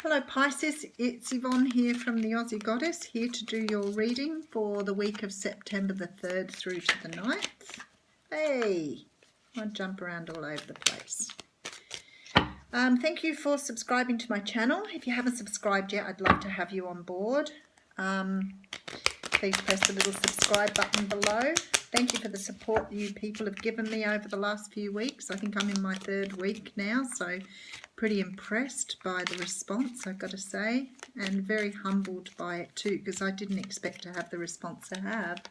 Hello Pisces, it's Yvonne here from the Aussie Goddess, here to do your reading for the week of September the 3rd through to the 9th. Hey, I jump around all over the place. Thank you for subscribing to my channel. If you haven't subscribed yet, I'd love to have you on board. Please press the little subscribe button below. Thank you for the support you people have given me over the last few weeks. I think I'm in my 3rd week now, so pretty impressed by the response, I've got to say, and very humbled by it too, because I didn't expect to have the response I have.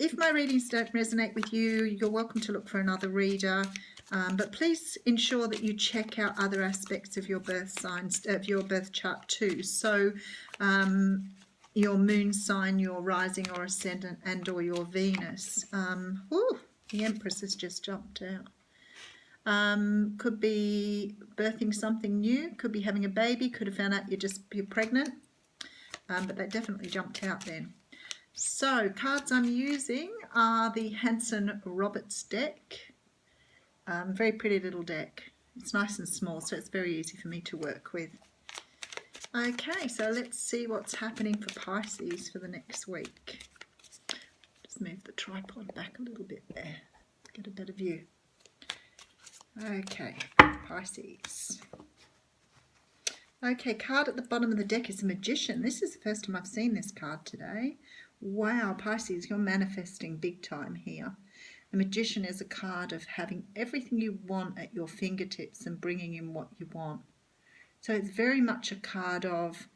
If my readings don't resonate with you, you're welcome to look for another reader, but please ensure that you check out other aspects of your birth signs, of your birth chart too. So your moon sign, your rising or ascendant, and or your Venus. The Empress has just jumped out. Could be birthing something new, could be having a baby, could have found out you're pregnant, but that definitely jumped out then. So cards I'm using are the Hanson Roberts deck. Very pretty little deck. It's nice and small, so it's very easy for me to work with. Okay, so let's see what's happening for Pisces for the next week. Just move the tripod back a little bit there, get a better view. Okay, Pisces. Okay, card at the bottom of the deck is a Magician. This is the first time I've seen this card today. Wow, Pisces, you're manifesting big time here. A Magician is a card of having everything you want at your fingertips and bringing in what you want. So it's very much a card of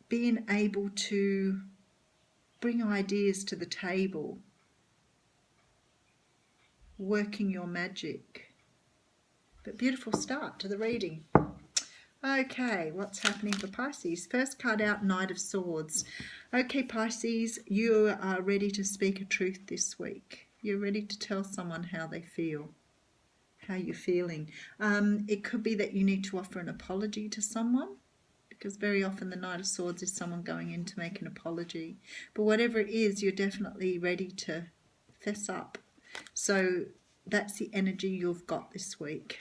being able to bring ideas to the table, working your magic. But beautiful start to the reading. Okay, what's happening for Pisces? First card out, Knight of Swords. Okay, Pisces, you are ready to speak a truth this week. You're ready to tell someone how they feel, how you're feeling. It could be that you need to offer an apology to someone, because very often the Knight of Swords is someone going in to make an apology. But whatever it is, you're definitely ready to fess up. So that's the energy you've got this week.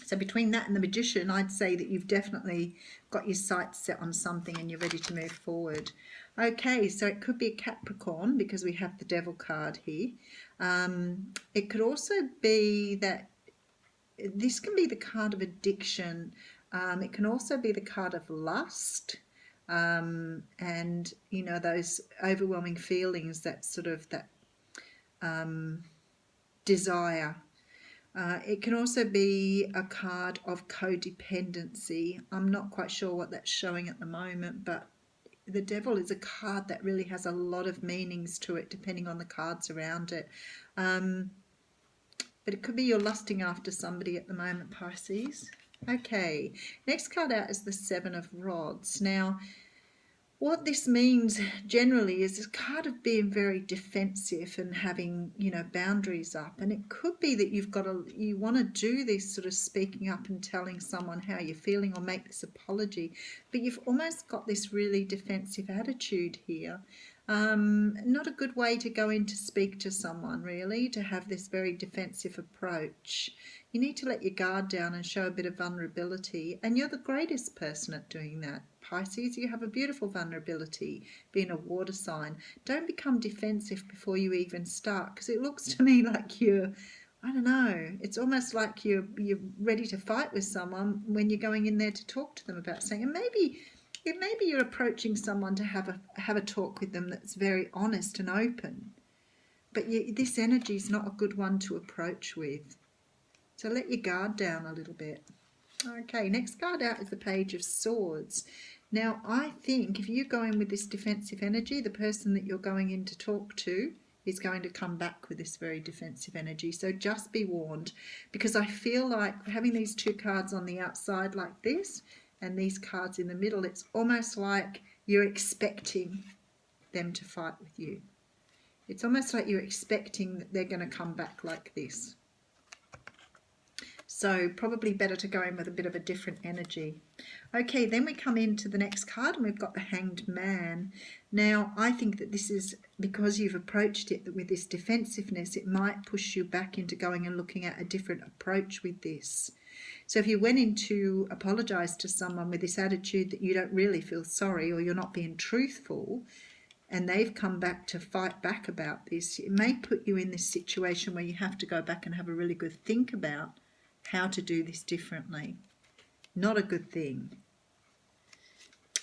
So between that and the Magician, I'd say that you've definitely got your sights set on something and you're ready to move forward. Okay, so it could be a Capricorn because we have the Devil card here. It could also be that this can be the card of addiction. It can also be the card of lust. And, you know, those overwhelming feelings, that sort of that desire. It can also be a card of codependency. I'm not quite sure what that's showing at the moment, but the Devil is a card that really has a lot of meanings to it, depending on the cards around it. But it could be you're lusting after somebody at the moment, Pisces. Okay, next card out is the Seven of Rods. Now, what this means generally is this card of being very defensive and having, you know, boundaries up. And it could be that you want to do this sort of speaking up and telling someone how you're feeling or make this apology, but you've almost got this really defensive attitude here. Not a good way to go in to speak to someone, really, to have this very defensive approach. You need to let your guard down and show a bit of vulnerability, and you're the greatest person at doing that. Pisces, you have a beautiful vulnerability, being a water sign. Don't become defensive before you even start, because it looks to me like you're, I don't know, it's almost like you're ready to fight with someone when you're going in there to talk to them about something. And maybe you're approaching someone to have a talk with them that's very honest and open, but this energy is not a good one to approach with. So let your guard down a little bit. Okay, next card out is the Page of Swords. Now, I think if you go in with this defensive energy, the person that you're going in to talk to is going to come back with this very defensive energy. So just be warned, because I feel like having these two cards on the outside like this and these cards in the middle, it's almost like you're expecting them to fight with you. It's almost like you're expecting that they're going to come back like this. So probably better to go in with a bit of a different energy. Okay, then we come into the next card and we've got the Hanged Man. Now, I think that this is because you've approached it with this defensiveness, it might push you back into going and looking at a different approach with this. So if you went in to apologize to someone with this attitude that you don't really feel sorry or you're not being truthful, and they've come back to fight back about this, it may put you in this situation where you have to go back and have a really good think about how to do this differently. Not a good thing.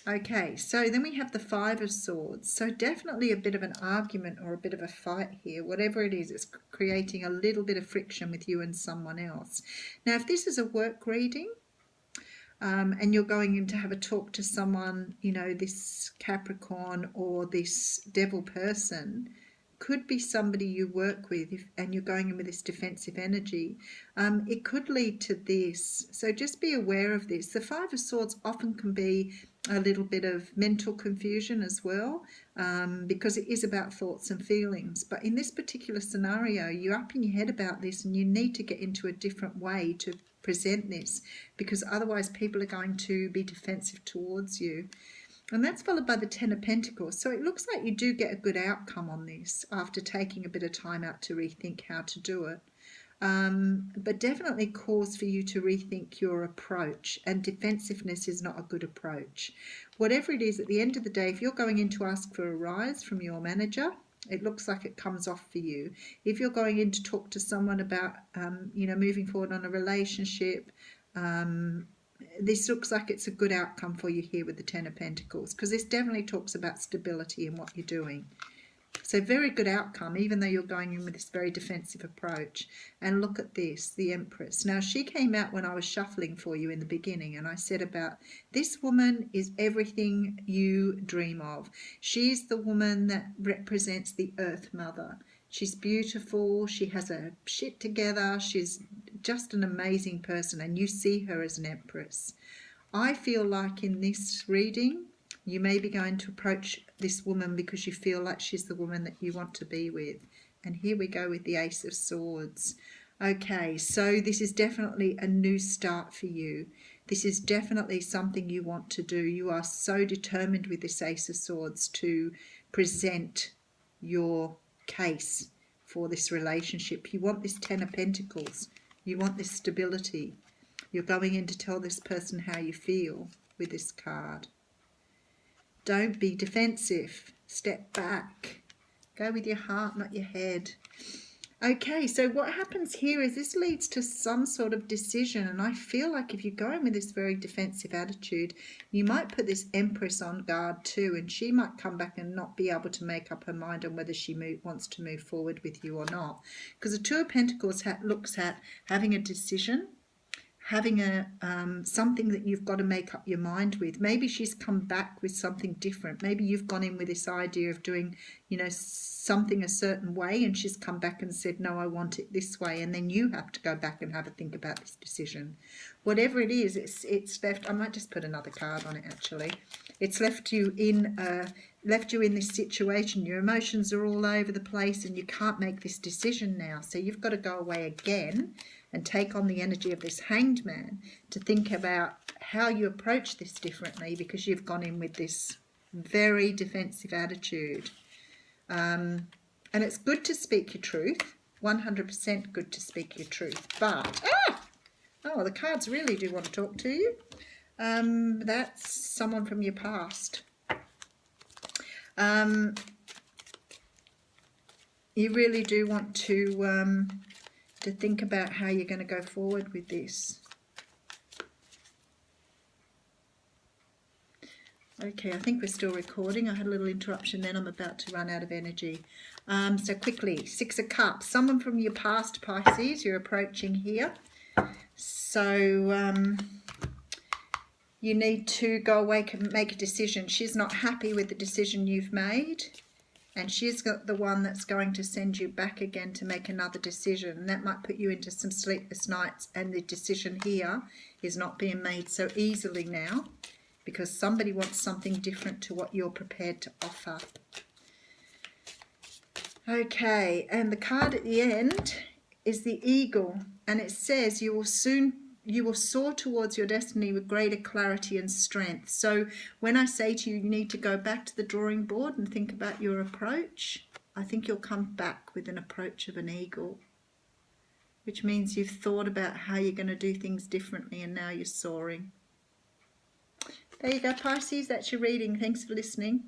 Okay, so then we have the Five of Swords. So definitely a bit of an argument or a bit of a fight here. Whatever it is, it's creating a little bit of friction with you and someone else. Now, if this is a work reading, and you're going in to have a talk to someone, you know, this Capricorn or this Devil person, could be somebody you work with, and you're going in with this defensive energy, it could lead to this. So just be aware of this. The Five of Swords often can be a little bit of mental confusion as well, because it is about thoughts and feelings. But in this particular scenario, you're up in your head about this, and you need to get into a different way to present this, because otherwise people are going to be defensive towards you. And that's followed by the Ten of Pentacles. So it looks like you do get a good outcome on this after taking a bit of time out to rethink how to do it. But definitely cause for you to rethink your approach, and defensiveness is not a good approach. Whatever it is, at the end of the day, if you're going in to ask for a rise from your manager, it looks like it comes off for you. If you're going in to talk to someone about, moving forward on a relationship, this looks like it's a good outcome for you here with the Ten of Pentacles, because this definitely talks about stability in what you're doing. So very good outcome, even though you're going in with this very defensive approach. And look at this, the Empress. Now, she came out when I was shuffling for you in the beginning, and I said about this woman is everything you dream of. She's the woman that represents the Earth Mother. She's beautiful. She has her shit together. She's just an amazing person, and you see her as an Empress. I feel like in this reading, you may be going to approach this woman because you feel like she's the woman that you want to be with. And here we go with the Ace of Swords. Okay, so this is definitely a new start for you. This is definitely something you want to do. You are so determined with this Ace of Swords to present your case for this relationship. You want this Ten of Pentacles. You want this stability. You're going in to tell this person how you feel with this card. Don't be defensive. Step back. Go with your heart, not your head. Okay, so what happens here is this leads to some sort of decision, and I feel like if you're going with this very defensive attitude, you might put this Empress on guard too, and she might come back and not be able to make up her mind on whether she wants to move forward with you or not. Because the Two of Pentacles looks at having a decision, having a something that you've got to make up your mind with. Maybe she's come back with something different. Maybe you've gone in with this idea of doing, something a certain way, and she's come back and said, no, I want it this way. And then you have to go back and have a think about this decision. Whatever it is, it's left. I might just put another card on it, actually. It's left you in this situation. Your emotions are all over the place, and you can't make this decision now. So you've got to go away again and take on the energy of this Hanged Man to think about how you approach this differently, because you've gone in with this very defensive attitude. And it's good to speak your truth, 100% good to speak your truth. But, the cards really do want to talk to you. That's someone from your past. You really do want to think about how you're going to go forward with this. Okay, I think we're still recording. I had a little interruption then. I'm about to run out of energy. So quickly, Six of Cups. Someone from your past, Pisces, you're approaching here. So you need to go away and make a decision. She's not happy with the decision you've made, and she's got the one that's going to send you back again to make another decision. And that might put you into some sleepless nights, and the decision here is not being made so easily now, because somebody wants something different to what you're prepared to offer. Okay, and the card at the end is the Eagle, and it says you will soar towards your destiny with greater clarity and strength. So when I say to you, you need to go back to the drawing board and think about your approach, I think you'll come back with an approach of an eagle. which means you've thought about how you're going to do things differently and now you're soaring. There you go, Pisces. That's your reading. Thanks for listening.